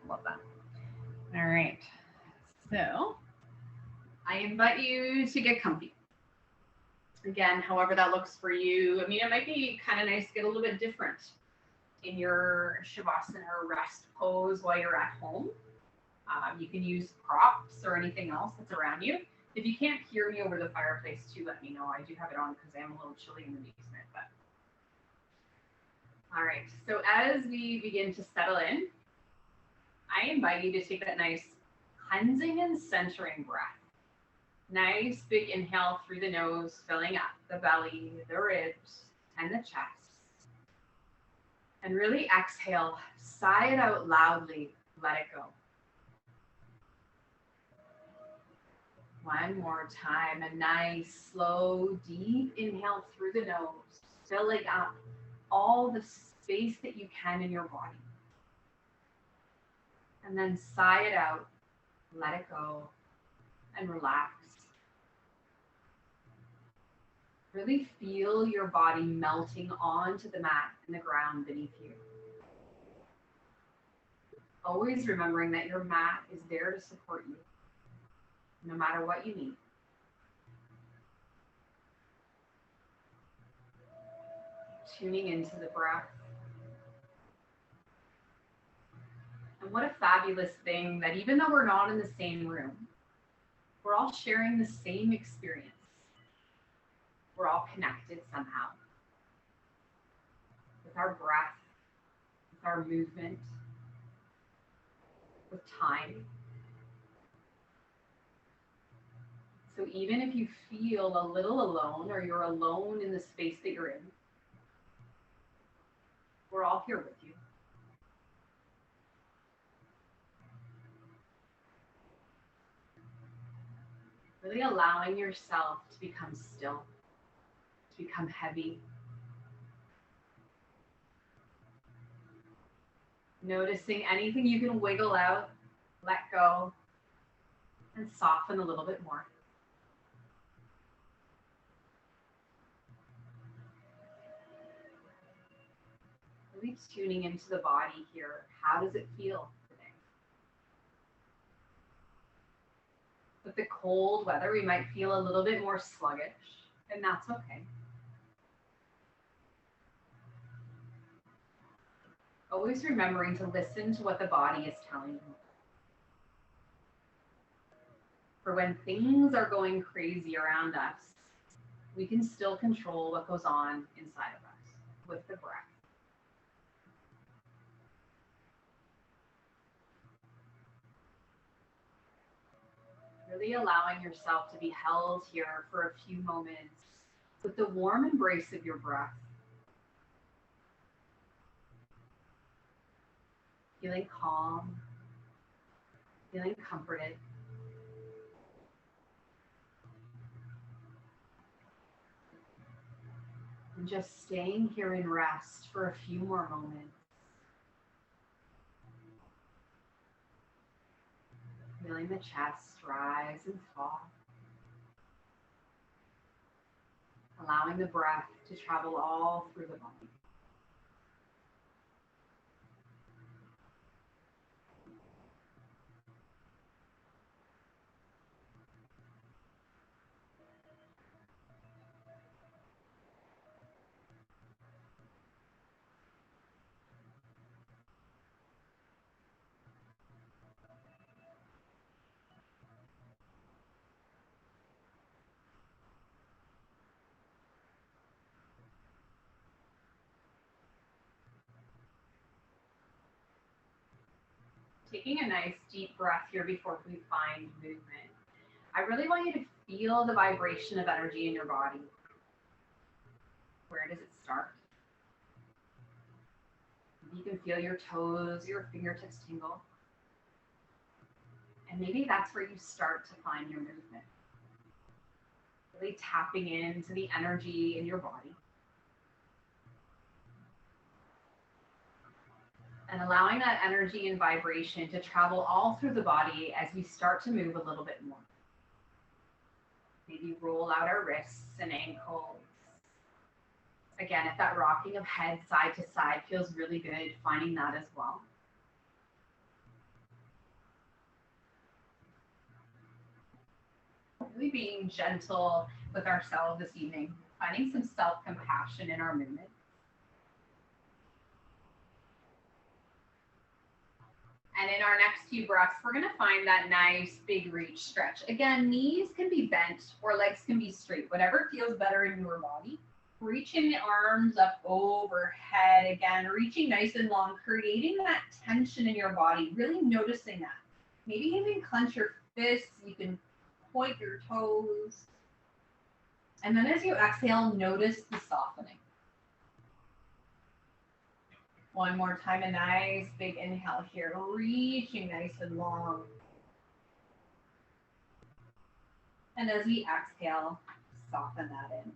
Love that. All right. So I invite you to get comfy. Again, however that looks for you. I mean, it might be kind of nice to get a little bit different in your Shavasana or rest pose while you're at home. You can use props or anything else that's around you. If you can't hear me over the fireplace too, let me know. I do have it on because I am a little chilly in the basement. But all right, so as we begin to settle in, I invite you to take that nice cleansing and centering breath. Nice big inhale through the nose, filling up the belly, the ribs, and the chest. And really exhale, sigh it out loudly, let it go. One more time, a nice, slow, deep inhale through the nose, filling up all the space that you can in your body. And then sigh it out, let it go, and relax. Really feel your body melting onto the mat and the ground beneath you. Always remembering that your mat is there to support you, no matter what you need. Tuning into the breath. And what a fabulous thing that even though we're not in the same room, we're all sharing the same experience. We're all connected somehow with our breath, with our movement, with time. So even if you feel a little alone or you're alone in the space that you're in, we're all here with you. Really allowing yourself to become still, to become heavy. Noticing anything you can wiggle out, let go, and soften a little bit more. Really tuning into the body here. How does it feel today? With the cold weather, we might feel a little bit more sluggish, and that's okay. Always remembering to listen to what the body is telling you. For when things are going crazy around us, we can still control what goes on inside of us with the breath. Really allowing yourself to be held here for a few moments with the warm embrace of your breath. Feeling calm, feeling comforted. And just staying here in rest for a few more moments. Feeling the chest rise and fall. Allowing the breath to travel all through the body. Taking a nice deep breath here before we find movement. I really want you to feel the vibration of energy in your body. Where does it start? You can feel your toes, your fingertips tingle. And maybe that's where you start to find your movement. Really tapping into the energy in your body. And allowing that energy and vibration to travel all through the body as we start to move a little bit more. Maybe roll out our wrists and ankles. Again, if that rocking of head side to side feels really good, finding that as well. Really being gentle with ourselves this evening, finding some self-compassion in our movement. And in our next few breaths, we're going to find that nice big reach stretch. Again, knees can be bent or legs can be straight, whatever feels better in your body. Reaching the arms up overhead again, reaching nice and long, creating that tension in your body, really noticing that. Maybe even clench your fists, you can point your toes. And then as you exhale, notice the softening. One more time, a nice big inhale here, reaching nice and long. And as we exhale, soften that in.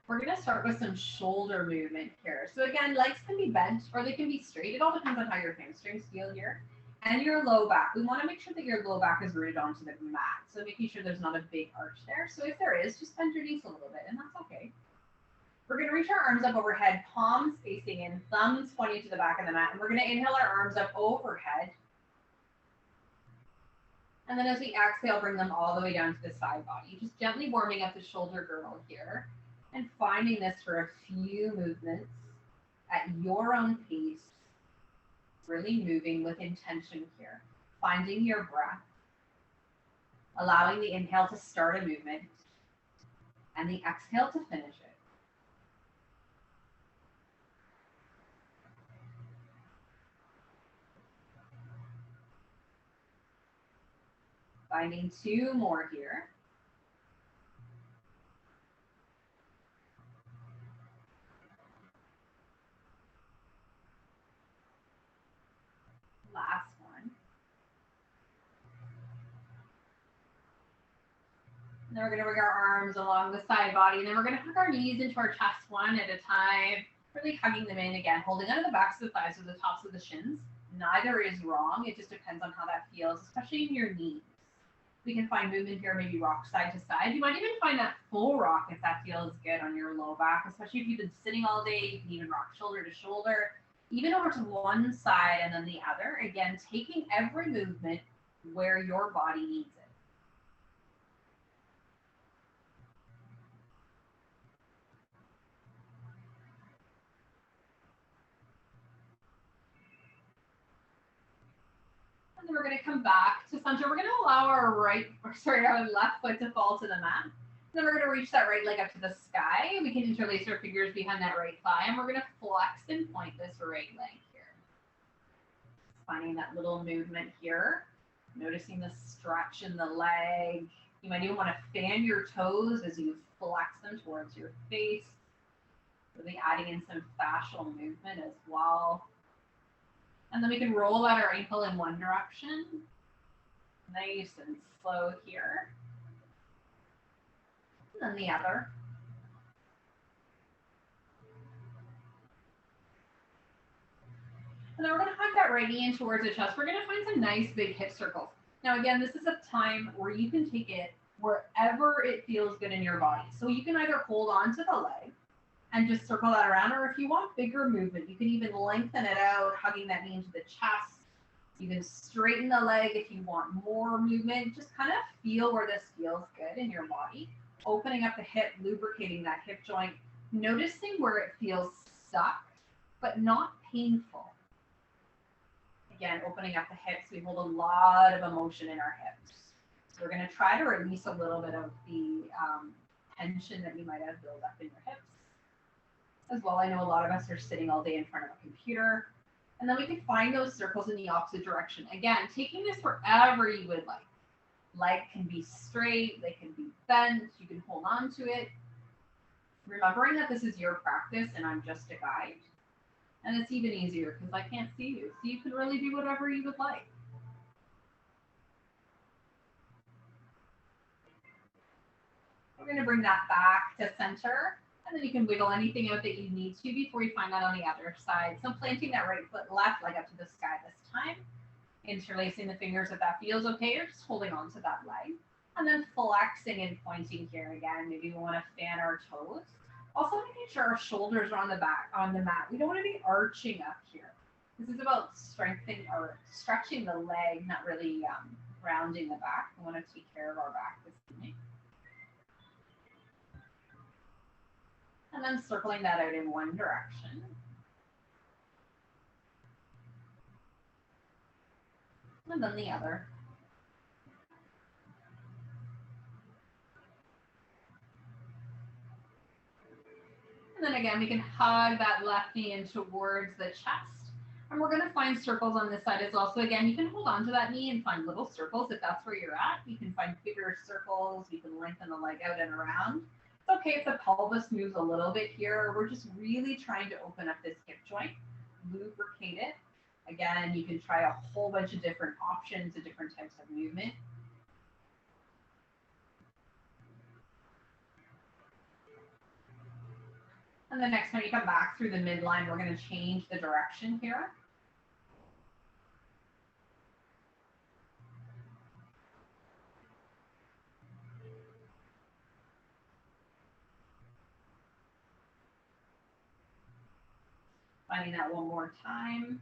We're going to start with some shoulder movement here. So again, legs can be bent or they can be straight. It all depends on how your hamstrings feel here. And your low back. We want to make sure that your low back is rooted onto the mat. So making sure there's not a big arch there. So if there is, just bend your knees a little bit, and that's okay. We're going to reach our arms up overhead, palms facing in, thumbs pointing to the back of the mat. And we're going to inhale our arms up overhead. And then as we exhale, bring them all the way down to the side body. Just gently warming up the shoulder girdle here. And finding this for a few movements at your own pace. Really moving with intention here. Finding your breath. Allowing the inhale to start a movement. And the exhale to finish it. Finding two more here. Last one. And then we're going to bring our arms along the side body, and then we're going to hook our knees into our chest one at a time, really hugging them in again, holding onto the backs of the thighs or the tops of the shins. Neither is wrong. It just depends on how that feels, especially in your knees. We can find movement here, maybe rock side to side. You might even find that full rock if that feels good on your low back, especially if you've been sitting all day. You can even rock shoulder to shoulder, even over to one side and then the other. Again, taking every movement where your body needs it. And then we're going to come back to center. We're going to allow our our left foot to fall to the mat. Then we're going to reach that right leg up to the sky. We can interlace our fingers behind that right thigh, and we're going to flex and point this right leg here. Finding that little movement here. Noticing the stretch in the leg. You might even want to fan your toes as you flex them towards your face. Really adding in some fascial movement as well. And then we can roll out our ankle in one direction. Nice and slow here. And then the other. And then we're going to hug that right knee in towards the chest. We're going to find some nice big hip circles. Now, again, this is a time where you can take it wherever it feels good in your body. So you can either hold on to the leg and just circle that around, or if you want bigger movement, you can even lengthen it out, hugging that knee into the chest. You can straighten the leg if you want more movement. Just kind of feel where this feels good in your body. Opening up the hip, lubricating that hip joint, noticing where it feels stuck, but not painful. Again, opening up the hips, we hold a lot of emotion in our hips. So we're going to try to release a little bit of the tension that you might have built up in your hips. As well, I know a lot of us are sitting all day in front of a computer. And then we can find those circles in the opposite direction. Again, taking this wherever you would like. Leg can be straight, they can be bent, you can hold on to it. Remembering that this is your practice and I'm just a guide. And it's even easier because I can't see you. So you can really do whatever you would like. We're going to bring that back to center. And then you can wiggle anything out that you need to before you find that on the other side. So planting that right foot left leg up to the sky this time. Interlacing the fingers if that feels okay, or just holding on to that leg. And then flexing and pointing here again. Maybe we want to fan our toes. Also making sure our shoulders are on the mat. We don't want to be arching up here. This is about strengthening or stretching the leg, not really rounding the back. We want to take care of our back this evening. And then circling that out in one direction. And then the other. And then again, we can hug that left knee in towards the chest. And we're going to find circles on this side as well. So again, you can hold on to that knee and find little circles if that's where you're at. You can find bigger circles. You can lengthen the leg out and around. It's okay if the pelvis moves a little bit here. We're just really trying to open up this hip joint, lubricate it. Again, you can try a whole bunch of different options of different types of movement. And the next time you come back through the midline, we're going to change the direction here. Finding that one more time.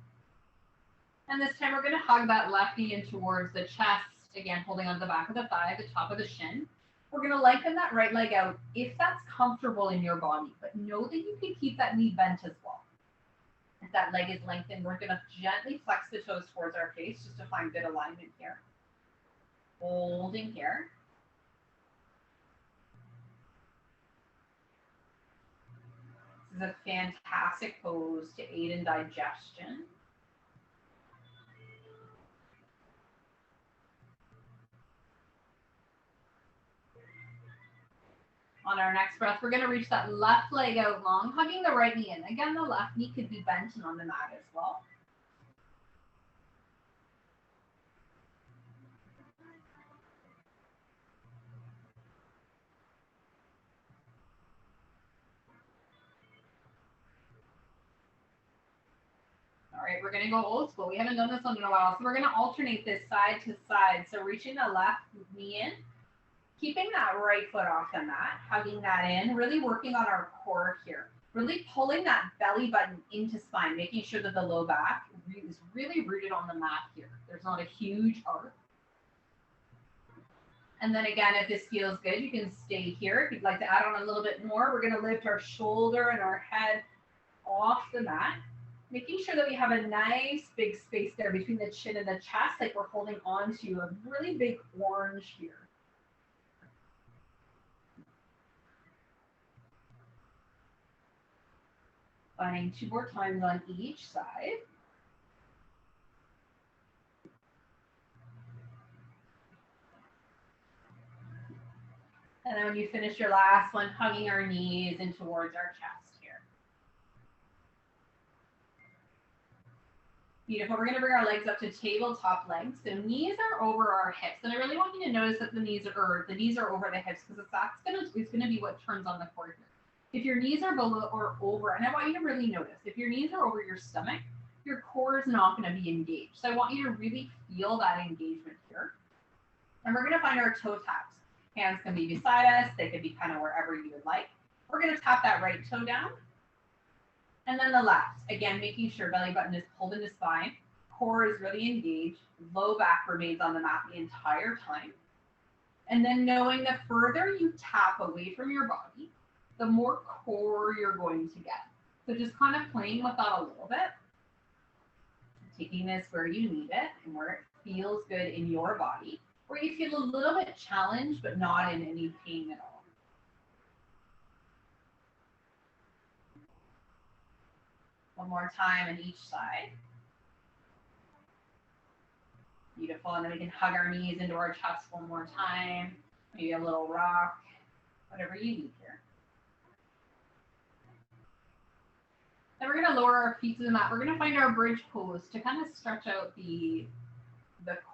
And this time we're going to hug that left knee in towards the chest. Again, holding on the back of the thigh, the top of the shin. We're going to lengthen that right leg out if that's comfortable in your body, but know that you can keep that knee bent as well. If that leg is lengthened, we're going to gently flex the toes towards our face just to find good alignment here. Holding here. This is a fantastic pose to aid in digestion. On our next breath, we're going to reach that left leg out long, hugging the right knee in. Again, the left knee could be bent and on the mat as well. All right, we're going to go old school. We haven't done this one in a while, so we're going to alternate this side to side. So reaching the left knee in, keeping that right foot off the mat, hugging that in, really working on our core here. Really pulling that belly button into spine, making sure that the low back is really rooted on the mat here. There's not a huge arc. And then again, if this feels good, you can stay here. If you'd like to add on a little bit more, we're going to lift our shoulder and our head off the mat, making sure that we have a nice big space there between the chin and the chest, like we're holding on to a really big orange here. Finding 2 more times on each side. And then when you finish your last one, hugging our knees in towards our chest here. Beautiful. We're going to bring our legs up to tabletop legs. So knees are over our hips. And I really want you to notice that the knees are over the hips, because it's going to be what turns on the core here. If your knees are below or over, and I want you to really notice, if your knees are over your stomach, your core is not going to be engaged. So I want you to really feel that engagement here. And we're going to find our toe taps. Hands can be beside us. They could be kind of wherever you would like. We're going to tap that right toe down. And then the left. Again, making sure belly button is pulled into spine. Core is really engaged. Low back remains on the mat the entire time. And then knowing the further you tap away from your body, the more core you're going to get. So just kind of playing with that a little bit. Taking this where you need it and where it feels good in your body, where you feel a little bit challenged, but not in any pain at all. One more time on each side. Beautiful. And then we can hug our knees into our chest one more time. Maybe a little rock, whatever you need here. Then we're going to lower our feet to the mat. We're going to find our bridge pose to kind of stretch out the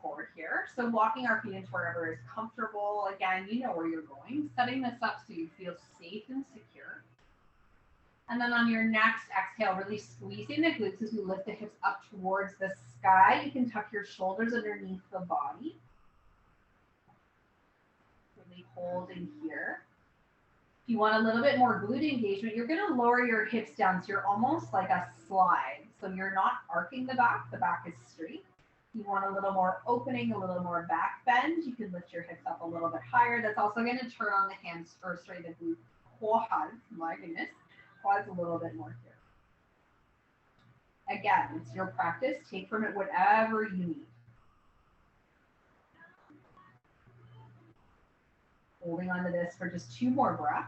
core here. So walking our feet into wherever is comfortable. Again, you know where you're going. Setting this up so you feel safe and secure. And then on your next exhale, really squeezing the glutes as we lift the hips up towards the sky. You can tuck your shoulders underneath the body. Really hold in here. If you want a little bit more glute engagement, you're going to lower your hips down so you're almost like a slide. So you're not arcing the back is straight. You want a little more opening, a little more back bend. You can lift your hips up a little bit higher. That's also going to turn on the hands, or sorry, the glute quads. My goodness, quads a little bit more here. Again, it's your practice. Take from it whatever you need. Holding on to this for just 2 more breaths.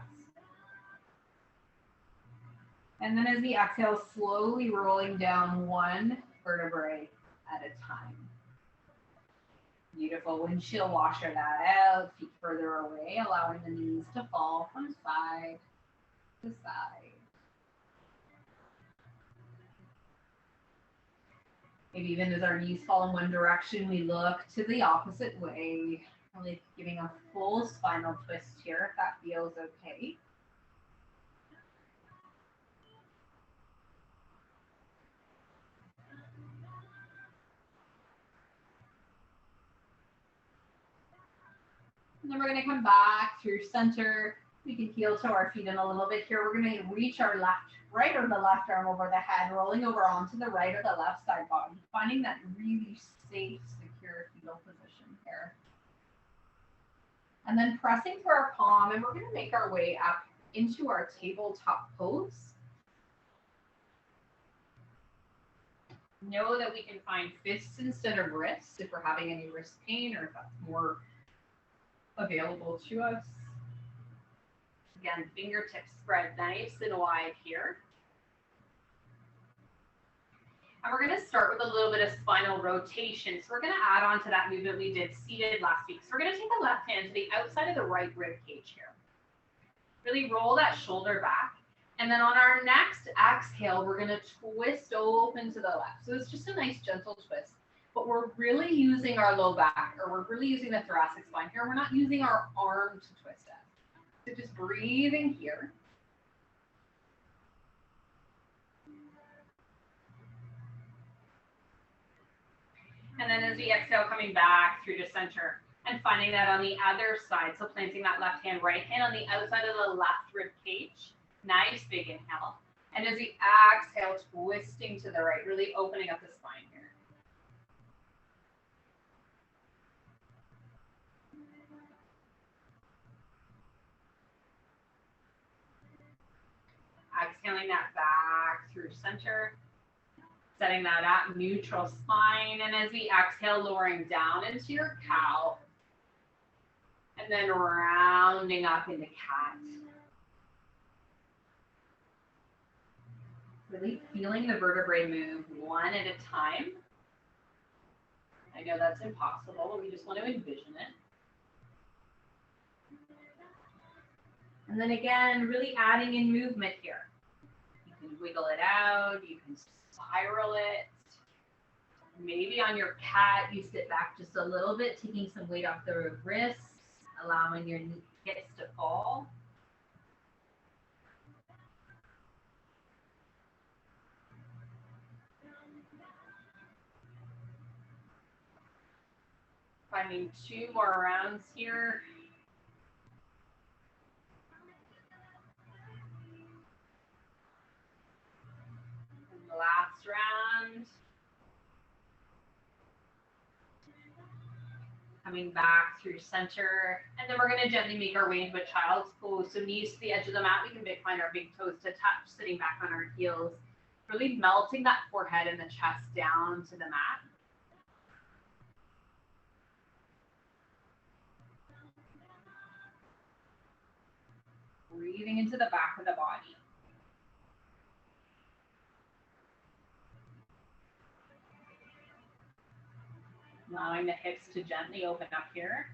And then as we exhale, slowly rolling down 1 vertebrae at a time. Beautiful windshield washer that out, feet further away, allowing the knees to fall from side to side. Maybe even as our knees fall in one direction, we look to the opposite way, really giving a full spinal twist here if that feels okay. And then we're going to come back through center. We can heel to our feet in a little bit here. We're going to reach our right or the left arm over the head, rolling over onto the right or the left side body, finding that really safe, secure fetal position here. And then pressing through our palm, and we're going to make our way up into our tabletop pose. Know that we can find fists instead of wrists if we're having any wrist pain or if that's more available to us. Again, fingertips spread nice and wide here. And we're going to start with a little bit of spinal rotation. So we're going to add on to that movement we did seated last week. So we're going to take the left hand to the outside of the right rib cage here. Really roll that shoulder back. And then on our next exhale, we're going to twist open to the left. So it's just a nice gentle twist. But we're really using our low back, or we're really using the thoracic spine here. We're not using our arm to twist it. So just breathing here. And then as we exhale, coming back through to center and finding that on the other side. So planting that left hand, right hand on the outside of the left rib cage. Nice big inhale. And as we exhale, twisting to the right, really opening up the spine here. Exhaling that back through center. Setting that up, neutral spine. And as we exhale, lowering down into your cow. And then rounding up into cat. Really feeling the vertebrae move one at a time. I know that's impossible, but we just want to envision it. And then again, really adding in movement here. You can wiggle it out, you can spiral it. Maybe on your cat, you sit back just a little bit, taking some weight off the wrists, allowing your hips to fall. Finding 2 more rounds here. And the last round. Coming back through center. And then we're going to gently make our way into a child's pose. So knees to the edge of the mat. We can find our big toes to touch, sitting back on our heels. Really melting that forehead and the chest down to the mat. Breathing into the back of the body. Allowing the hips to gently open up here.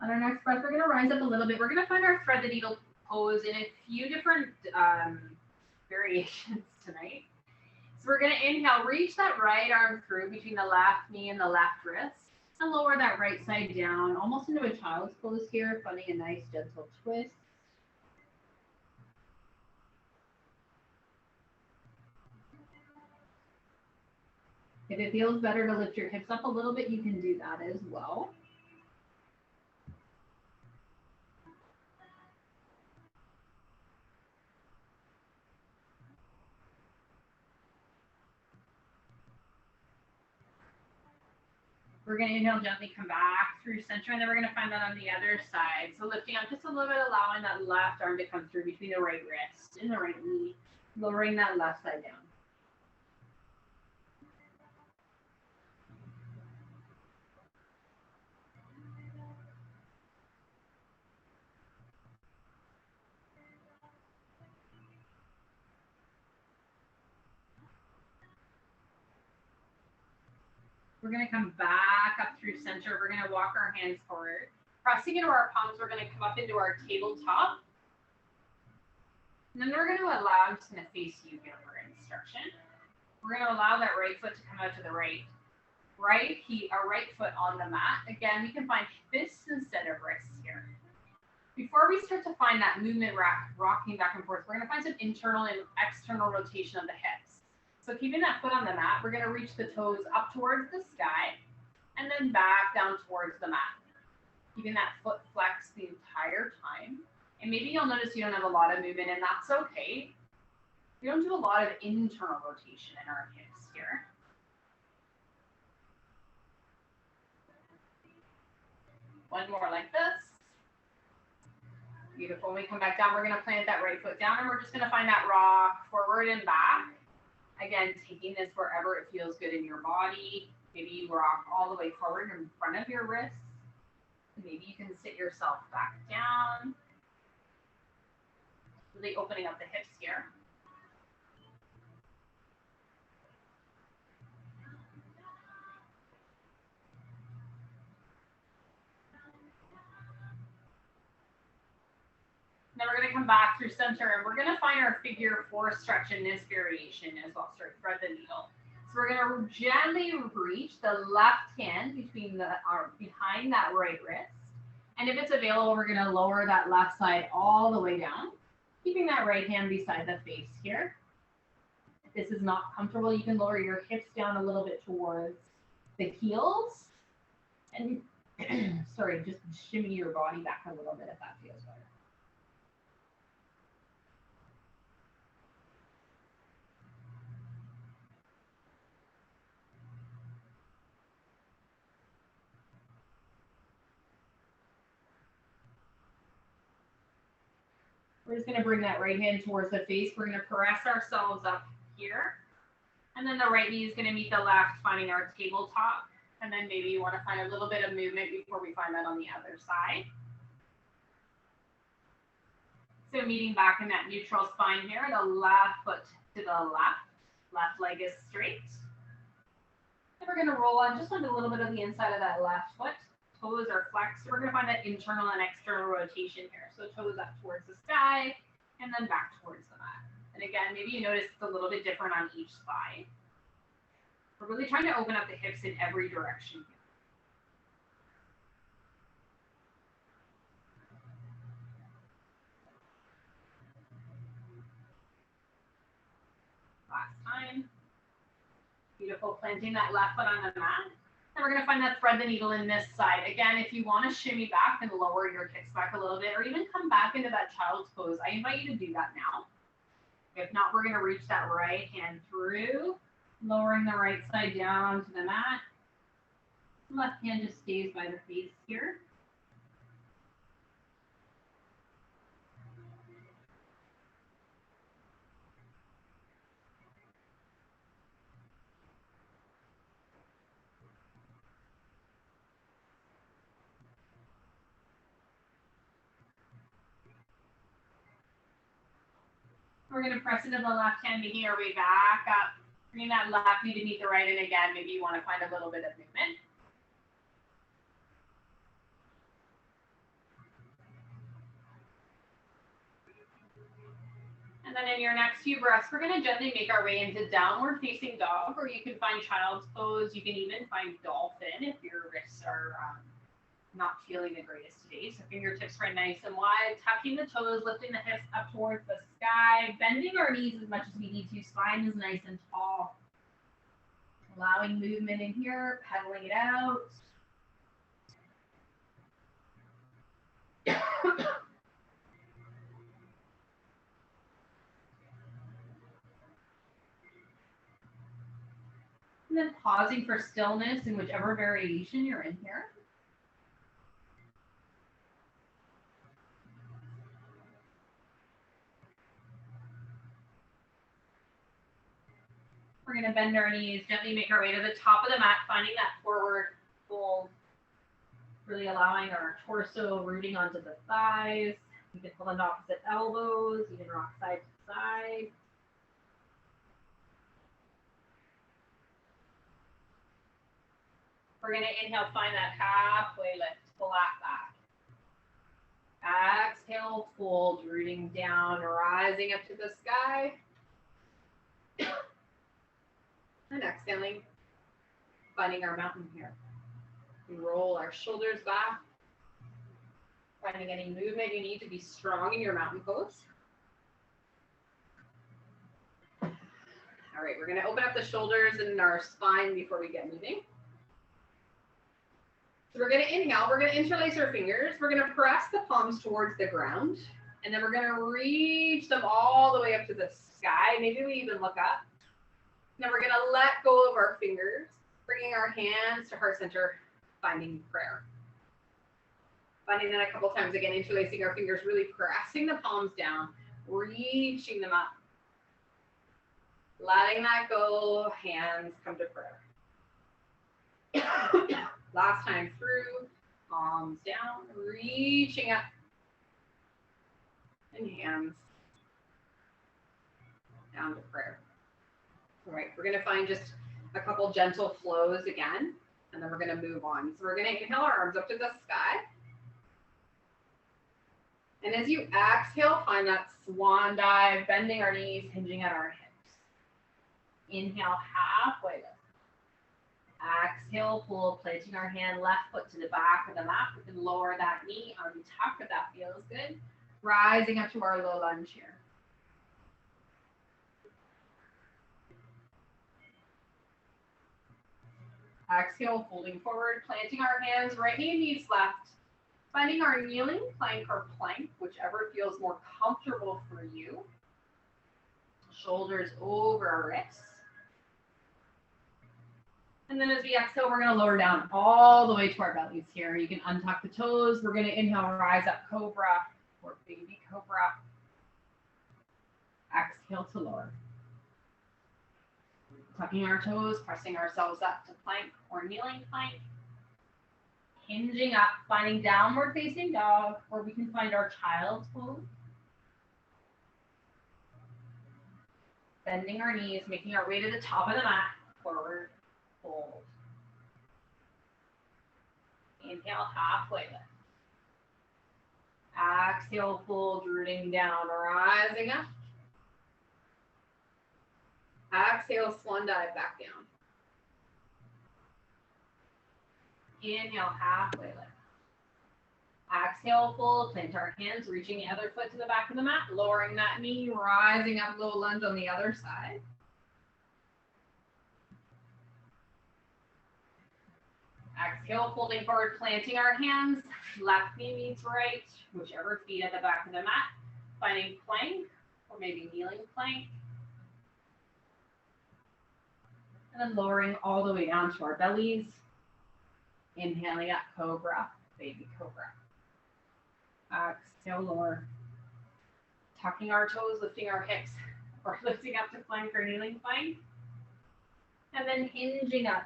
On our next breath, we're going to rise up a little bit. We're going to find our thread the needle pose in a few different variations tonight. So we're going to inhale, reach that right arm through between the left knee and the left wrist, and lower that right side down, almost into a child's pose here, finding a nice gentle twist. If it feels better to lift your hips up a little bit, you can do that as well. We're going to inhale gently, come back through center, and then we're going to find that on the other side. So lifting up just a little bit, allowing that left arm to come through between the right wrist and the right knee, lowering that left side down. We're going to come back up through center. We're going to walk our hands forward. Pressing into our palms, we're going to come up into our tabletop. And then we're going to allow, I'm just going to face you here for instruction. We're going to allow that right foot to come out to the right. Our right foot on the mat. Again, we can find fists instead of wrists here. Before we start to find that movement rocking back and forth, we're going to find some internal and external rotation of the hips. So keeping that foot on the mat, we're going to reach the toes up towards the sky and then back down towards the mat. Keeping that foot flexed the entire time. And maybe you'll notice you don't have a lot of movement, and that's okay. We don't do a lot of internal rotation in our hips here. One more like this. Beautiful. When we come back down, we're going to plant that right foot down, and we're just going to find that rock forward and back. Again, taking this wherever it feels good in your body. Maybe you rock all the way forward in front of your wrists. Maybe you can sit yourself back down. Really opening up the hips here. Then we're going to come back through center, and we're going to find our figure 4 stretch in this variation as well. Start thread the needle. So we're going to gently reach the left hand between behind that right wrist. And if it's available, we're going to lower that left side all the way down, keeping that right hand beside the face here. If this is not comfortable, you can lower your hips down a little bit towards the heels. And sorry, just shimmy your body back a little bit if that feels better. We're just going to bring that right hand towards the face. We're going to press ourselves up here. And then the right knee is going to meet the left, finding our tabletop. And then maybe you want to find a little bit of movement before we find that on the other side. So meeting back in that neutral spine here, the left foot to the left leg is straight. And we're going to roll on just a little bit of the inside of that left foot. Toes are flexed. So we're going to find that internal and external rotation here. So toes up towards the sky and then back towards the mat. And again, maybe you notice it's a little bit different on each side. We're really trying to open up the hips in every direction here. Last time. Beautiful. Planting that left foot on the mat. And we're going to find that thread the needle in this side. Again, if you want to shimmy back and lower your hips back a little bit, or even come back into that child's pose, I invite you to do that now. If not, we're going to reach that right hand through, lowering the right side down to the mat. Left hand just stays by the face here. We're going to press into the left hand, making our way back up, bringing that left knee to meet the right. And again, maybe you want to find a little bit of movement. And then in your next few breaths, we're going to gently make our way into downward facing dog, or you can find child's pose. You can even find dolphin if your wrists are not feeling the greatest today. So fingertips right nice and wide, tucking the toes, lifting the hips up towards the sky, bending our knees as much as we need to. Spine is nice and tall. Allowing movement in here, pedaling it out. And then pausing for stillness in whichever variation you're in here. We're going to bend our knees, gently make our way to the top of the mat, finding that forward fold, really allowing our torso rooting onto the thighs. You can pull in opposite elbows, you can rock side to side. We're going to inhale, find that halfway lift, flat back. Exhale, fold, rooting down, rising up to the sky. And exhaling, finding our mountain here. We roll our shoulders back, finding any movement you need to be strong in your mountain pose. All right, we're going to open up the shoulders and our spine before we get moving. So we're going to inhale, we're going to interlace our fingers, we're going to press the palms towards the ground, and then we're going to reach them all the way up to the sky. Maybe we even look up. Then we're going to let go of our fingers, bringing our hands to heart center, finding prayer. Finding that a couple times again, interlacing our fingers, really pressing the palms down, reaching them up. Letting that go, hands come to prayer. Last time through, palms down, reaching up, and hands down to prayer. All right, we're going to find just a couple gentle flows again, and then we're going to move on. So we're going to inhale our arms up to the sky. And as you exhale, find that swan dive, bending our knees, hinging at our hips. Inhale, halfway lift. Exhale, pull, placing our hand left foot to the back of the mat. We can lower that knee, untuck if that feels good. Rising up to our low lunge here. Exhale, folding forward, planting our hands, right knee meets left. Finding our kneeling plank or plank, whichever feels more comfortable for you. Shoulders over our wrists. And then as we exhale, we're going to lower down all the way to our bellies here. You can untuck the toes. We're going to inhale, rise up, cobra or baby cobra. Exhale to lower. Tucking our toes, pressing ourselves up to plank or kneeling plank. Hinging up, finding downward facing dog, or we can find our child's pose. Bending our knees, making our way to the top of the mat, forward, fold. Inhale, halfway lift. Exhale, fold, rooting down, rising up. Exhale, swan dive back down. Inhale, halfway lift. Exhale, fold, plant our hands, reaching the other foot to the back of the mat, lowering that knee, rising up, low lunge on the other side. Exhale, folding forward, planting our hands, left knee meets right, whichever feet at the back of the mat, finding plank or maybe kneeling plank. And then lowering all the way down to our bellies. Inhaling up, cobra, baby cobra. Exhale, lower. Tucking our toes, lifting our hips, or lifting up to plank or kneeling plank. And then hinging up,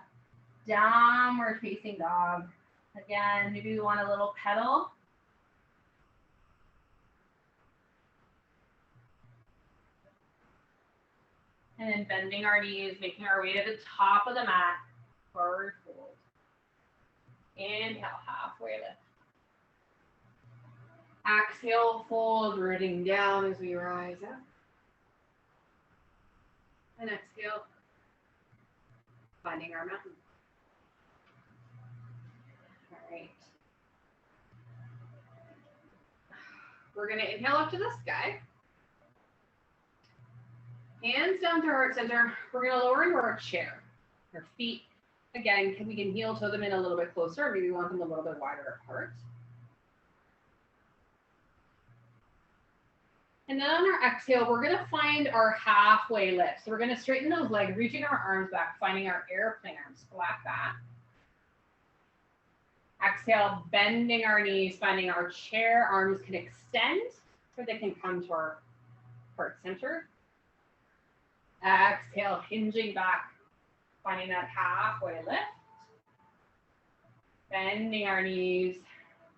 downward facing dog. Again, maybe we want a little pedal. And then bending our knees, making our way to the top of the mat, forward fold. Inhale, halfway lift. Exhale, fold, rooting down as we rise up. And exhale, finding our mountain. All right. We're going to inhale up to the sky. Hands down to heart center. We're going to lower into our chair. Our feet, again, we can heel toe them in a little bit closer. Maybe we want them a little bit wider apart. And then on our exhale, we're going to find our halfway lift. So we're going to straighten those legs, reaching our arms back, finding our airplane arms, flat back. Exhale, bending our knees, finding our chair arms can extend so they can come to our heart center. Exhale, hinging back, finding that halfway lift. Bending our knees,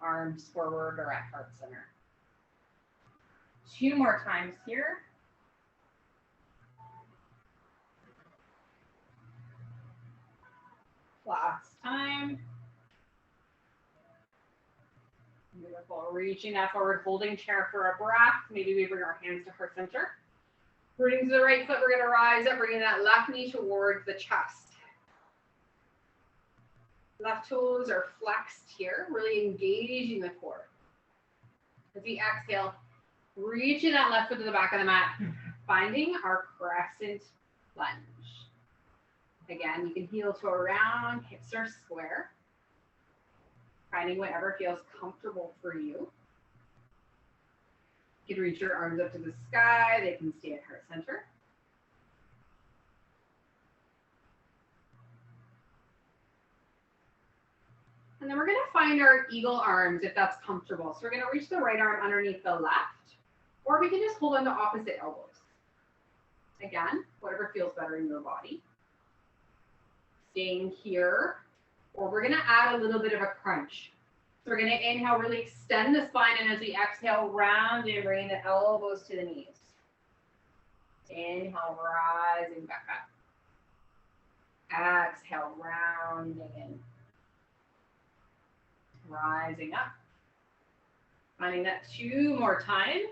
arms forward or at heart center. 2 more times here. Last time. Beautiful. Reaching that forward, holding chair for a breath. Maybe we bring our hands to heart center. Rooting to the right foot, we're going to rise up, bringing that left knee towards the chest. Left toes are flexed here, really engaging the core. As we exhale, reaching that left foot to the back of the mat, finding our crescent lunge. Again, you can heel toe around, hips are square. Finding whatever feels comfortable for you. You can reach your arms up to the sky. They can stay at heart center. And then we're going to find our eagle arms if that's comfortable. So we're going to reach the right arm underneath the left, or we can just hold on to opposite elbows. Again, whatever feels better in your body. Staying here, or we're going to add a little bit of a crunch. So we're going to inhale, really extend the spine, and as we exhale, round and bring the elbows to the knees. Inhale, rising back up. Exhale, rounding in. Rising up. Finding that 2 more times.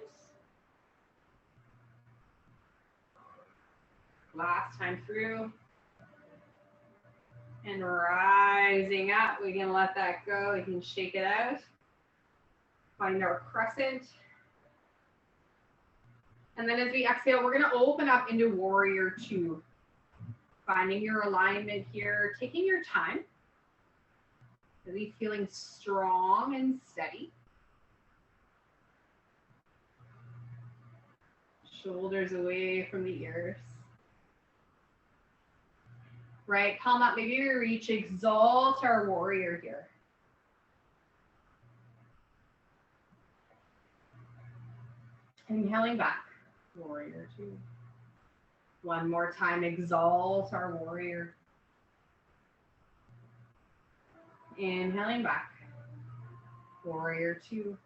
Last time through. And rising up. We can let that go. We can shake it out. Find our crescent. And then as we exhale, we're going to open up into warrior 2. Finding your alignment here. Taking your time. Really feeling strong and steady. Shoulders away from the ears. Right, palm up, maybe we reach, exalt our warrior here. Inhaling back, warrior 2. 1 more time, exalt our warrior. Inhaling back, warrior 2.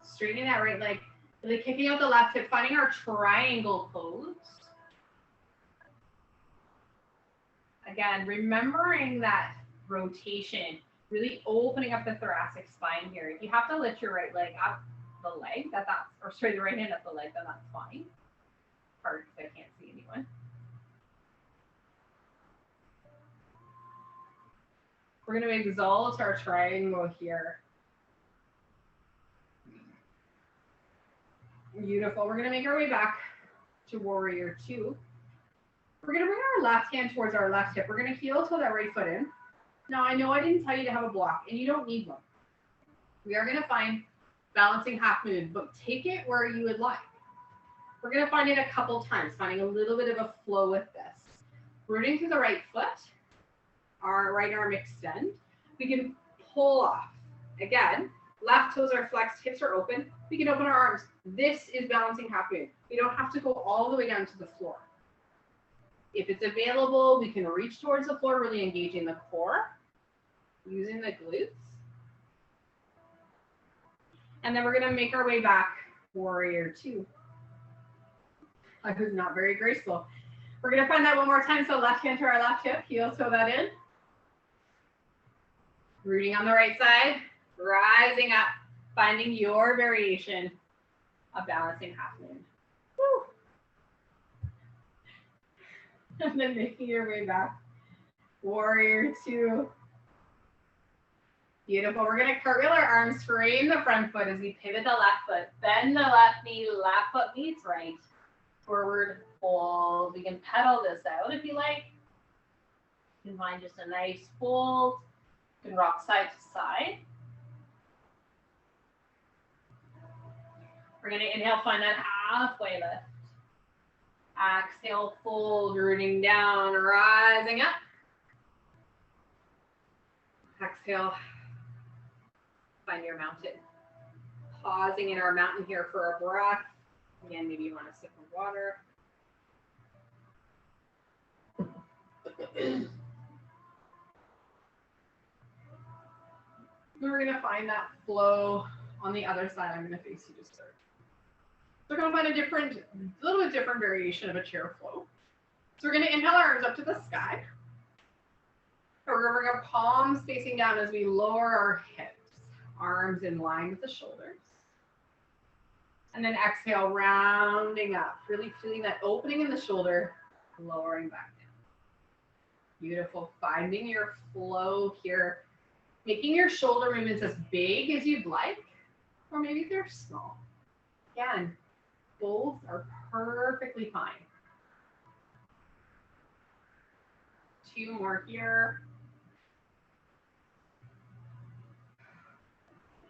Straightening that right leg, really kicking out the left hip, finding our triangle pose. Again, remembering that rotation, really opening up the thoracic spine here. If you have to lift your right leg up the leg, the right hand up the leg, then that's fine. Hard because I can't see anyone. We're going to exalt our triangle here. Beautiful. We're going to make our way back to warrior 2. We're going to bring our left hand towards our left hip. We're going to heel toe that right foot in. Now, I know I didn't tell you to have a block, and you don't need one. We are going to find balancing half moon, but take it where you would like. We're going to find it a couple times, finding a little bit of a flow with this. Rooting through the right foot, our right arm extend. We can pull off. Again, left toes are flexed, hips are open. We can open our arms. This is balancing half moon. We don't have to go all the way down to the floor. If it's available, we can reach towards the floor, really engaging the core, using the glutes. And then we're going to make our way back, warrior 2. I was not very graceful. We're going to find that 1 more time. So left hand to our left hip, heel toe that in. Rooting on the right side, rising up, finding your variation of balancing half moon. Woo. And then making your way back. Warrior 2. Beautiful. We're going to cartwheel our arms, frame the front foot as we pivot the left foot. Bend the left knee, left foot meets right. Forward fold. We can pedal this out if you like. You can find just a nice fold. You can rock side to side. We're going to inhale, find that halfway lift. Exhale, fold, rooting down, rising up. Exhale, find your mountain. Pausing in our mountain here for a breath. Again, maybe you want a sip of water. Then we're going to find that flow on the other side. I'm going to face you to start. So we're going to find a little bit different variation of a chair flow. So we're going to inhale our arms up to the sky. And we're going to bring our palms facing down as we lower our hips, arms in line with the shoulders. And then exhale, rounding up, really feeling that opening in the shoulder, lowering back down. Beautiful. Finding your flow here, making your shoulder movements as big as you'd like, or maybe they're small. Again, both are perfectly fine. 2 more here.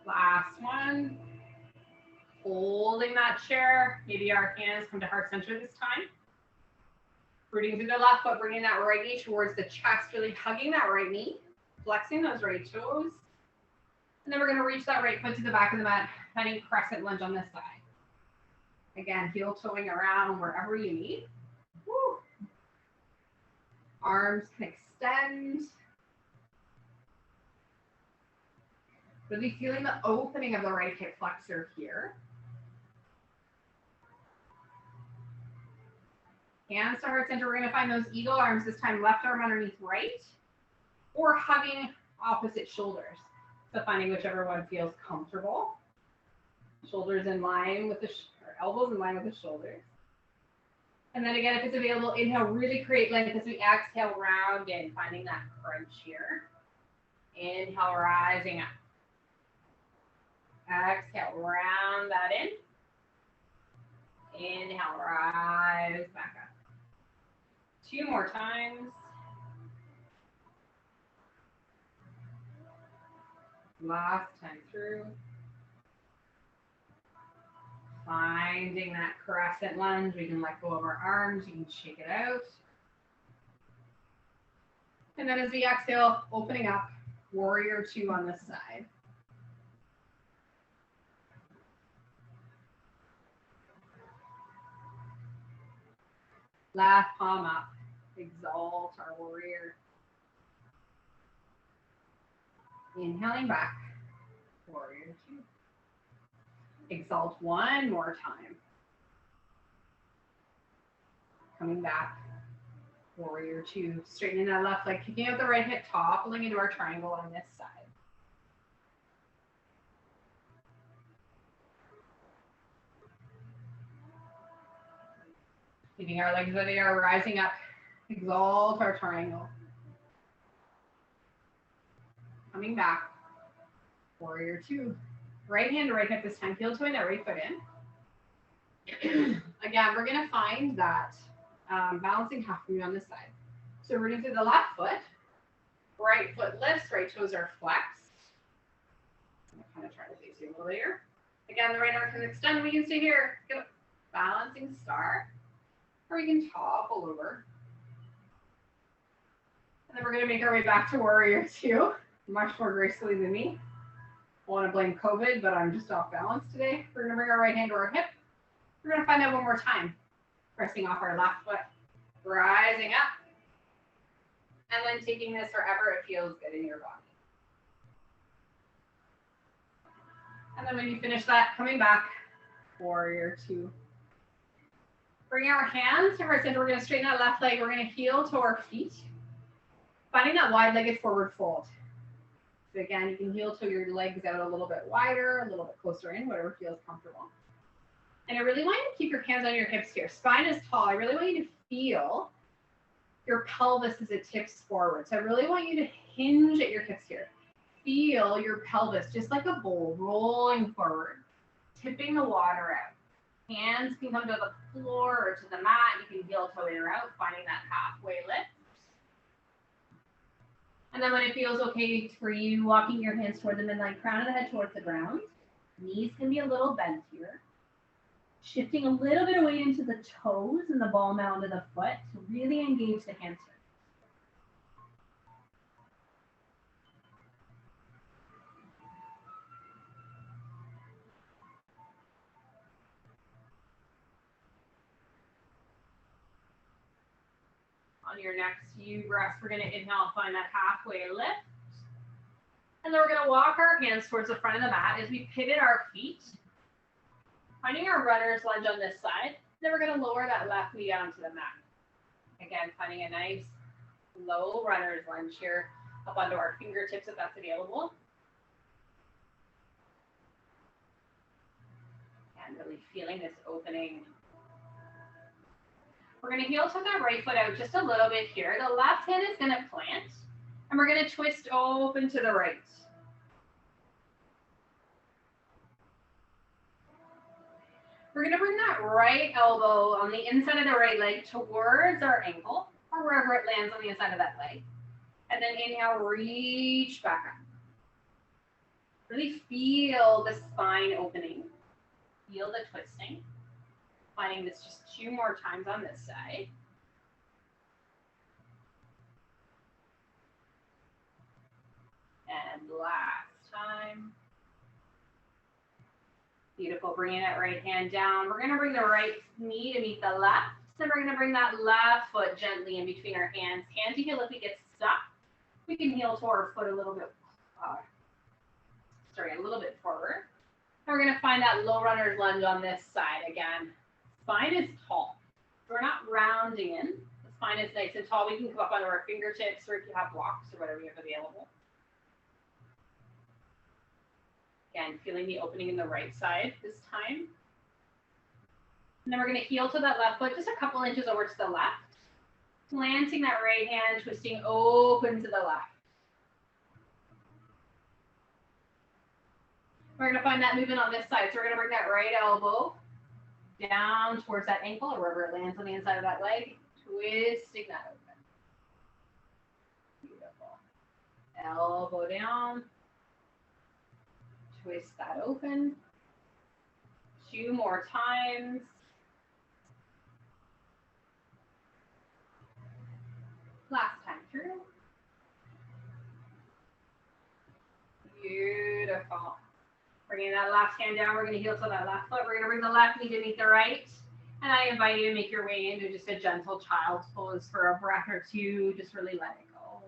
Last one. Holding that chair. Maybe our hands come to heart center this time. Rooting through the left foot, bringing that right knee towards the chest, really hugging that right knee, flexing those right toes. And then we're going to reach that right foot to the back of the mat, finding crescent lunge on this side. Again, heel toeing around wherever you need. Woo. Arms can extend. Really feeling the opening of the right hip flexor here. Hands to heart center. We're going to find those eagle arms this time, left arm underneath right, or hugging opposite shoulders. So finding whichever one feels comfortable. Shoulders in line with the, or elbows in line with the shoulders. And then again, if it's available, inhale, really create length as we exhale, round in, finding that crunch here. Inhale, rising up. Exhale, round that in. Inhale, rise back up. 2 more times. Last time through. Finding that crescent lunge. We can let go of our arms. You can shake it out. And then as we exhale, opening up, warrior 2 on this side. Left palm up. Exalt our warrior. Inhaling back. Warrior 2. Exalt 1 more time. Coming back. Warrior 2. Straightening that left leg, kicking out the right hip, toppling into our triangle on this side. Keeping our legs where they are, rising up. Exalt our triangle. Coming back. Warrior 2. Right hand to right hip this time. Heel toeing that right foot in. Again, we're going to find that balancing half movement on this side. So rooting through the left foot. Right foot lifts, right toes are flexed. I'm going to kind of try to face you a little later. Again, the right arm can extend. We can stay here. Go. Balancing star. Or we can topple over. And then we're going to make our way back to warrior 2. Much more gracefully than me. I want to blame COVID, but I'm just off balance today. We're going to bring our right hand to our hip. We're going to find that one more time. Pressing off our left foot. Rising up. And then taking this wherever it feels good in your body. And then when you finish that, coming back, warrior 2. Bring our hands to heart center. We're going to straighten that left leg. We're going to heel to our feet. Finding that wide-legged forward fold. So again, you can heel to your legs out a little bit wider, a little bit closer in, whatever feels comfortable. And I really want you to keep your hands on your hips here. Spine is tall. I really want you to feel your pelvis as it tips forward. So I really want you to hinge at your hips here. Feel your pelvis just like a bowl rolling forward, tipping the water out. Hands can come to the floor or to the mat. You can heel toe in or out, finding that halfway lift. And then when it feels okay for you, walking your hands toward the midline, crown of the head towards the ground. Knees can be a little bent here. Shifting a little bit of weight into the toes and the ball mound of the foot to really engage the hamstring. On your next few breaths, we're going to inhale, find that halfway lift. And then we're going to walk our hands towards the front of the mat as we pivot our feet. Finding our runner's lunge on this side. Then we're going to lower that left knee down to the mat. Again, finding a nice low runner's lunge here up onto our fingertips if that's available. And really feeling this opening. We're going to heel to the right foot out just a little bit here. The left hand is going to plant, and we're going to twist open to the right. We're going to bring that right elbow on the inside of the right leg towards our ankle, or wherever it lands on the inside of that leg. And then inhale, reach back up. Really feel the spine opening. Feel the twisting. Finding this just 2 more times on this side. And last time. Beautiful, bringing that right hand down. We're gonna bring the right knee to meet the left. Then we're gonna bring that left foot gently in between our hands. Hand to heel if we get stuck. We can heel to our foot a little bit, a little bit forward. And we're gonna find that low runner's lunge on this side again. Spine is tall. So we're not rounding in. The spine is nice and tall. We can come up onto our fingertips, or if you have blocks or whatever you have available. Again, feeling the opening in the right side this time. And then we're going to heel to that left foot just a couple inches over to the left. Planting that right hand, twisting open to the left. We're going to find that movement on this side. So we're going to bring that right elbow down towards that ankle or wherever it lands on the inside of that leg, twisting that open. Beautiful. Elbow down, twist that open. 2 more times. Last time through. Beautiful. Bringing that left hand down, we're going to heel to that left foot. We're going to bring the left knee to meet the right. And I invite you to make your way into just a gentle child's pose for a breath or 2. Just really let it go.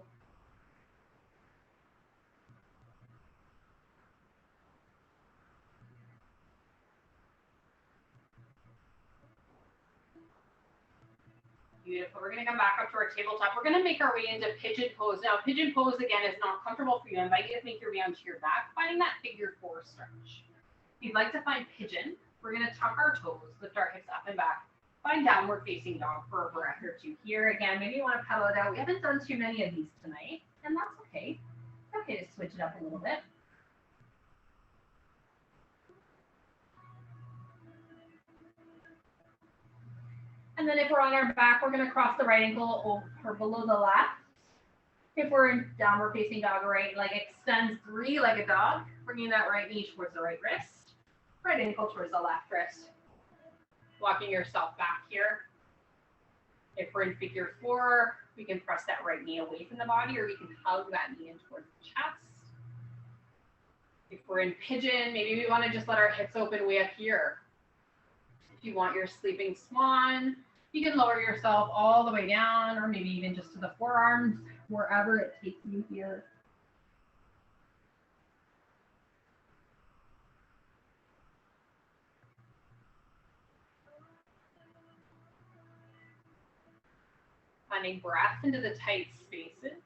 Beautiful. We're going to come back up to our tabletop. We're going to make our way into pigeon pose. Now, pigeon pose, again, is not comfortable for you. I invite you to make your way onto your back, finding that figure 4 stretch. If you'd like to find pigeon, we're going to tuck our toes, lift our hips up and back, find downward facing dog for a breath or 2 here. Again, maybe you want to pedal it out. We haven't done too many of these tonight, and that's okay. It's okay to switch it up a little bit. And then if we're on our back, we're going to cross the right ankle over below the left. If we're in downward facing dog, right leg extends 3-legged dog, bringing that right knee towards the right wrist, right ankle towards the left wrist. Walking yourself back here. If we're in figure 4, we can press that right knee away from the body, or we can hug that knee in towards the chest. If we're in pigeon, maybe we want to just let our hips open way up here. If you want your sleeping swan, you can lower yourself all the way down, or maybe even just to the forearms, wherever it takes you here. Finding breath into the tight spaces.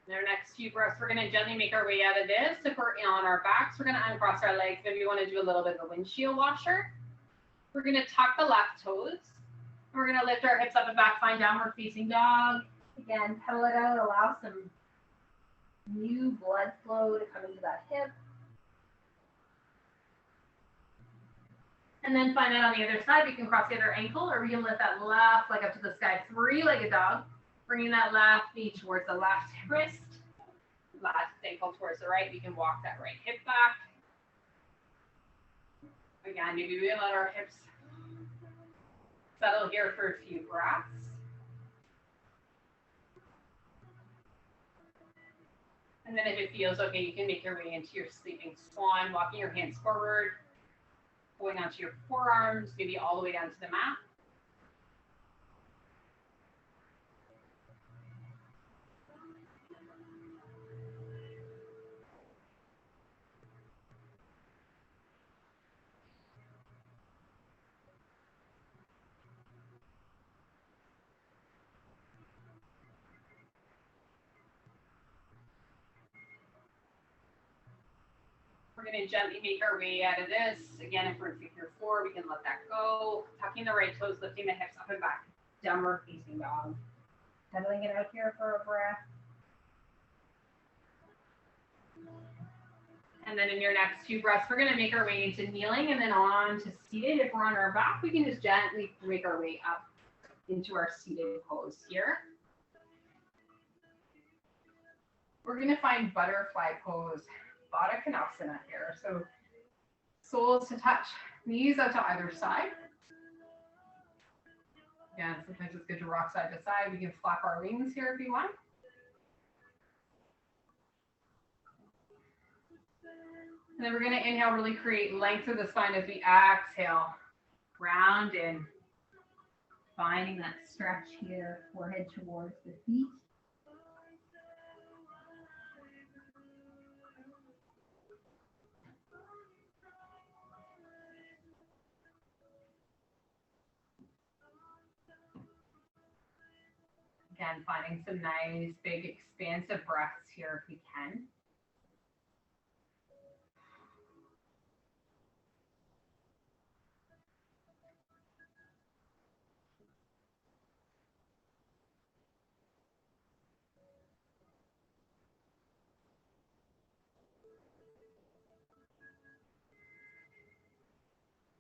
In our next few breaths, we're going to gently make our way out of this. If we're on our backs, we're going to uncross our legs. Maybe you want to do a little bit of a windshield washer. We're going to tuck the left toes. We're gonna lift our hips up and back, find downward facing dog. Again, pedal it out, allow some new blood flow to come into that hip. And then find out on the other side, we can cross the other ankle, or we can lift that left leg up to the sky, three-legged dog, bringing that left knee towards the left wrist, left ankle towards the right. We can walk that right hip back. Again, maybe we let our hips settle here for a few breaths. And then if it feels okay, you can make your way into your sleeping swan, walking your hands forward, going onto your forearms, maybe all the way down to the mat. We're going to gently make our way out of this. Again, if we're in figure four, we can let that go. Tucking the right toes, lifting the hips up and back. Downward facing dog. Settling it out here for a breath. And then in your next few breaths, we're going to make our way into kneeling and then on to seated. If we're on our back, we can just gently make our way up into our seated pose here. We're going to find butterfly pose. Baddha Konasana here. So soles to touch, knees out to either side. Again, sometimes it's good to rock side to side. We can flap our wings here if you want. And then we're going to inhale, really create length of the spine as we exhale. Round in. Finding that stretch here, forehead towards the feet. Again, finding some nice, big, expansive breaths here if we can.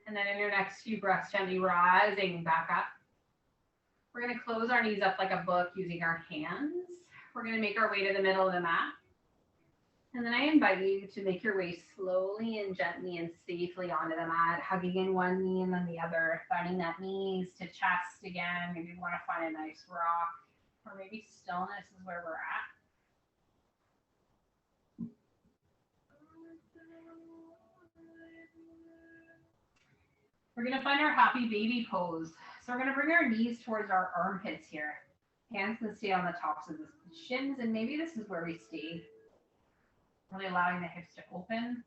And then in your next few breaths, gently rising back up. We're going to close our knees up like a book using our hands. We're going to make our way to the middle of the mat. And then I invite you to make your way slowly and gently and safely onto the mat, hugging in one knee and then the other, finding that knees to chest again. Maybe you want to find a nice rock, or maybe stillness is where we're at. We're going to find our happy baby pose. So we're going to bring our knees towards our armpits here. Hands can stay on the tops of the shins, and maybe this is where we stay. Really allowing the hips to open.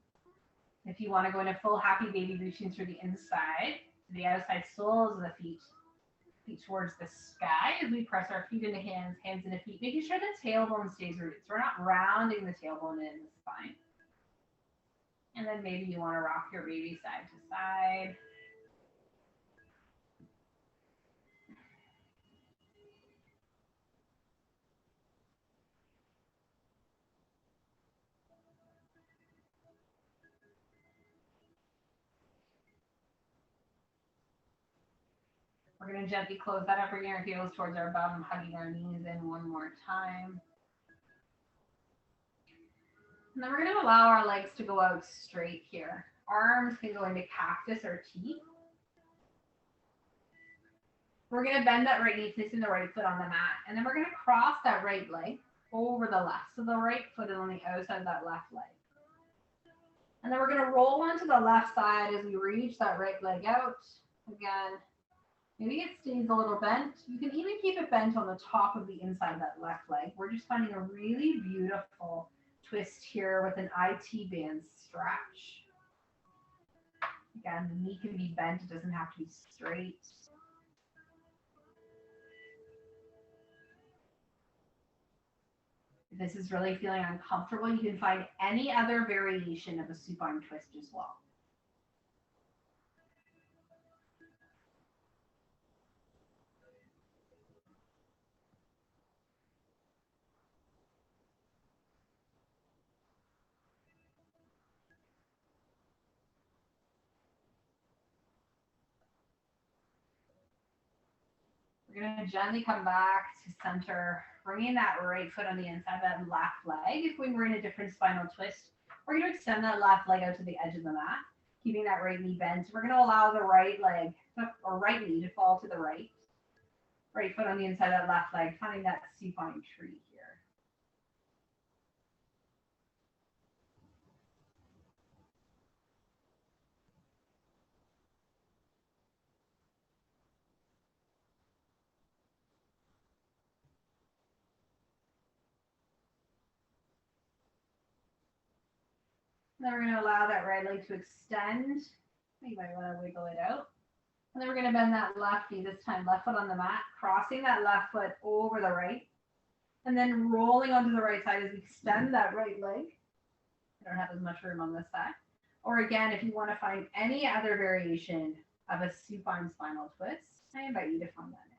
If you want to go into full happy baby, reaching through the inside to the outside soles of the feet. Feet towards the sky as we press our feet into hands, hands into feet, making sure the tailbone stays rooted. So we're not rounding the tailbone in the spine. And then maybe you want to rock your baby side to side. We're going to gently close that up, bringing our heels towards our bum, hugging our knees in one more time. And then we're going to allow our legs to go out straight here. Arms can go into cactus or T. We're going to bend that right knee, placing the right foot on the mat. And then we're going to cross that right leg over the left. So the right foot is on the outside of that left leg. And then we're going to roll onto the left side as we reach that right leg out. Again, maybe it stays a little bent. You can even keep it bent on the top of the inside of that left leg. We're just finding a really beautiful twist here with an IT band stretch. Again, the knee can be bent. It doesn't have to be straight. If this is really feeling uncomfortable, you can find any other variation of a supine twist as well. We're going to gently come back to center, bringing that right foot on the inside of that left leg. If we were in a different spinal twist, we're going to extend that left leg out to the edge of the mat, keeping that right knee bent. We're going to allow the right leg or right knee to fall to the right. Right foot on the inside of that left leg, finding that supine tree here. Then we're going to allow that right leg to extend. You might want to wiggle it out. And then we're going to bend that left knee this time, left foot on the mat, crossing that left foot over the right. And then rolling onto the right side as we extend that right leg. I don't have as much room on this side. Or again, if you want to find any other variation of a supine spinal twist, I invite you to find that now.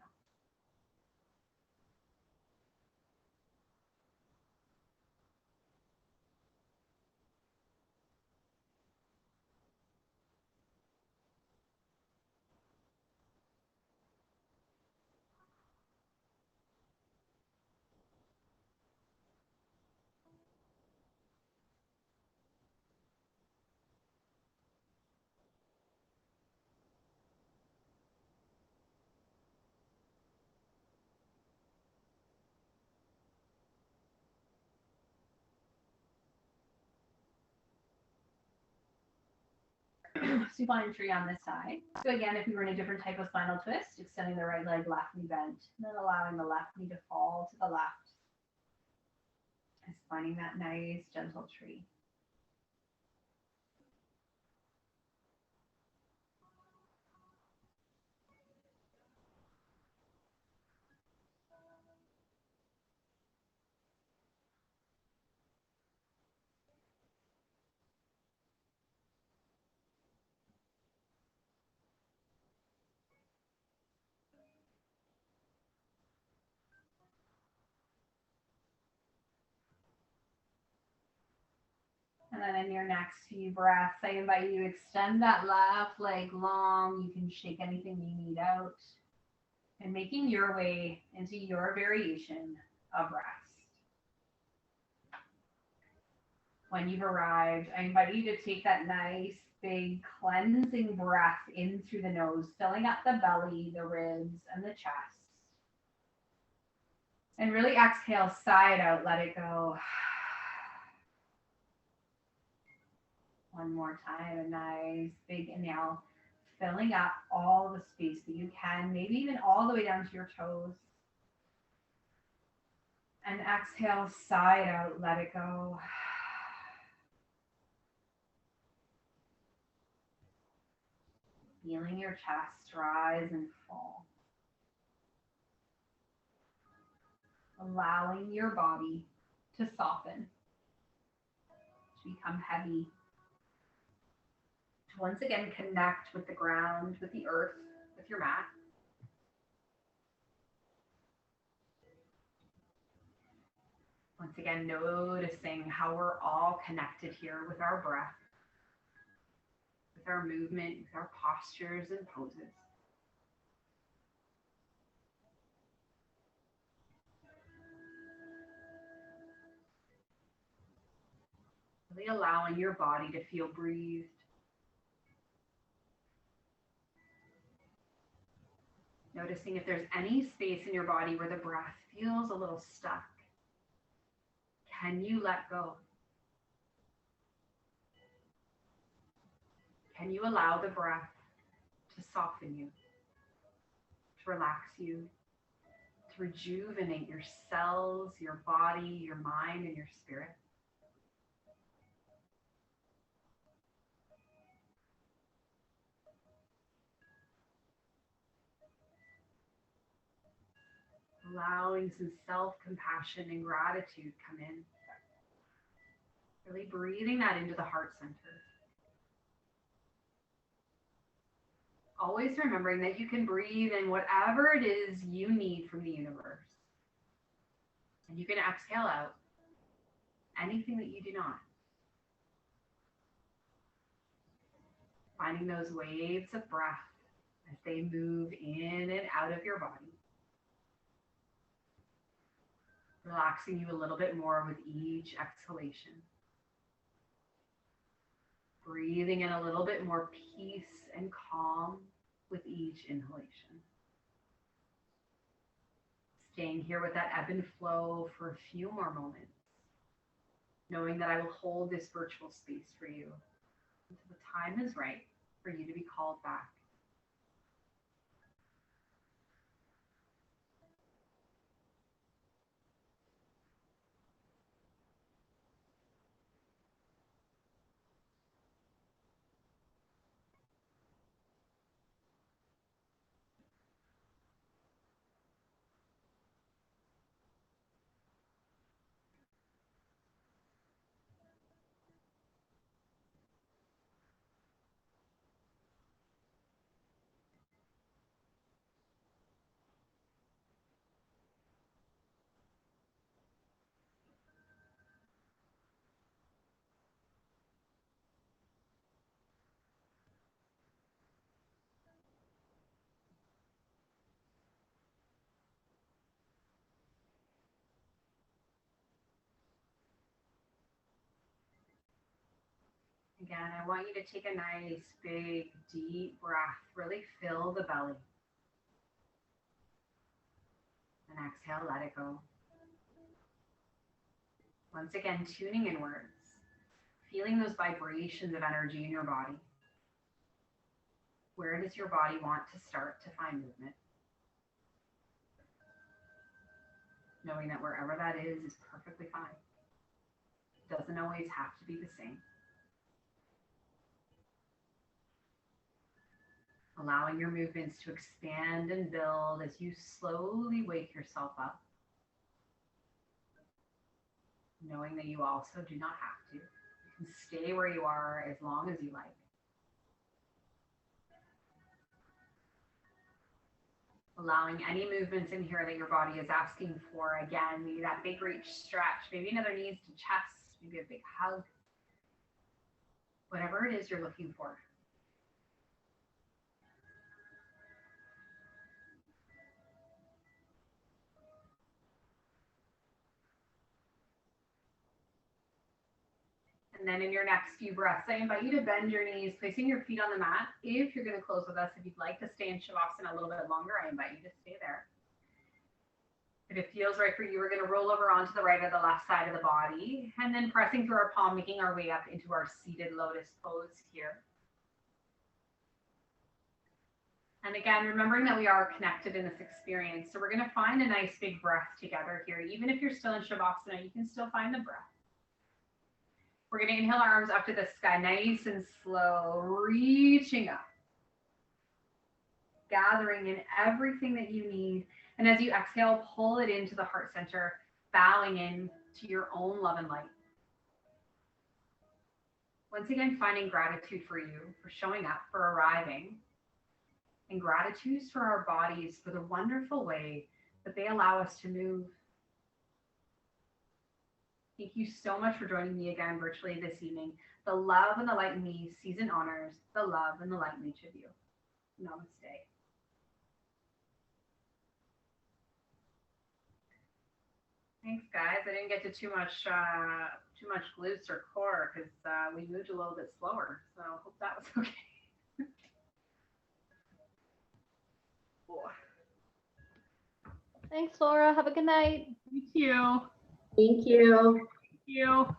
Supine tree on this side. So again, if we were in a different type of spinal twist, extending the right leg, left knee bent, and then allowing the left knee to fall to the left. Just finding that nice, gentle tree. And then in your next few breaths, I invite you to extend that left leg long. You can shake anything you need out. And making your way into your variation of rest. When you've arrived, I invite you to take that nice, big cleansing breath in through the nose, filling up the belly, the ribs, and the chest. And really exhale, sigh it out, let it go. One more time, a nice big inhale, filling up all the space that you can, maybe even all the way down to your toes. And exhale, sigh it out, let it go. Feeling your chest rise and fall. Allowing your body to soften, to become heavy. To once again connect with the ground, with the earth, with your mat. Once again, noticing how we're all connected here with our breath, with our movement, with our postures and poses. Really allowing your body to feel breathed. Noticing if there's any space in your body where the breath feels a little stuck. Can you let go? Can you allow the breath to soften you, to relax you, to rejuvenate your cells, your body, your mind, and your spirit? Allowing some self-compassion and gratitude come in. Really breathing that into the heart center. Always remembering that you can breathe in whatever it is you need from the universe. And you can exhale out anything that you do not. Finding those waves of breath as they move in and out of your body. relaxing you a little bit more with each exhalation. Breathing in a little bit more peace and calm with each inhalation. Staying here with that ebb and flow for a few more moments, knowing that I will hold this virtual space for you until the time is right for you to be called back. Again, I want you to take a nice, big, deep breath. Really fill the belly. And exhale, let it go. Once again, tuning inwards, feeling those vibrations of energy in your body. Where does your body want to start to find movement? Knowing that wherever that is perfectly fine. It doesn't always have to be the same. Allowing your movements to expand and build as you slowly wake yourself up. Knowing that you also do not have to. You can stay where you are as long as you like. Allowing any movements in here that your body is asking for. Again, maybe that big reach stretch, maybe another knees to chest, maybe a big hug. Whatever it is you're looking for. And then in your next few breaths, I invite you to bend your knees, placing your feet on the mat. If you're going to close with us, if you'd like to stay in Shavasana a little bit longer, I invite you to stay there. If it feels right for you, we're going to roll over onto the right or the left side of the body, and then pressing through our palm, making our way up into our seated lotus pose here. And again, remembering that we are connected in this experience. So we're going to find a nice big breath together here. Even if you're still in Shavasana, you can still find the breath. We're going to inhale our arms up to the sky, nice and slow, reaching up. Gathering in everything that you need. And as you exhale, pull it into the heart center, bowing in to your own love and light. Once again, finding gratitude for you, for showing up, for arriving. And gratitude for our bodies for the wonderful way that they allow us to move. Thank you so much for joining me again virtually this evening. The love and the light in me sees and honors the love and the light in each of you. Namaste. Thanks, guys. I didn't get to too much glutes or core because we moved a little bit slower. So I hope that was okay. Thanks, Laura. Have a good night. Thank you. Thank you. Thank you.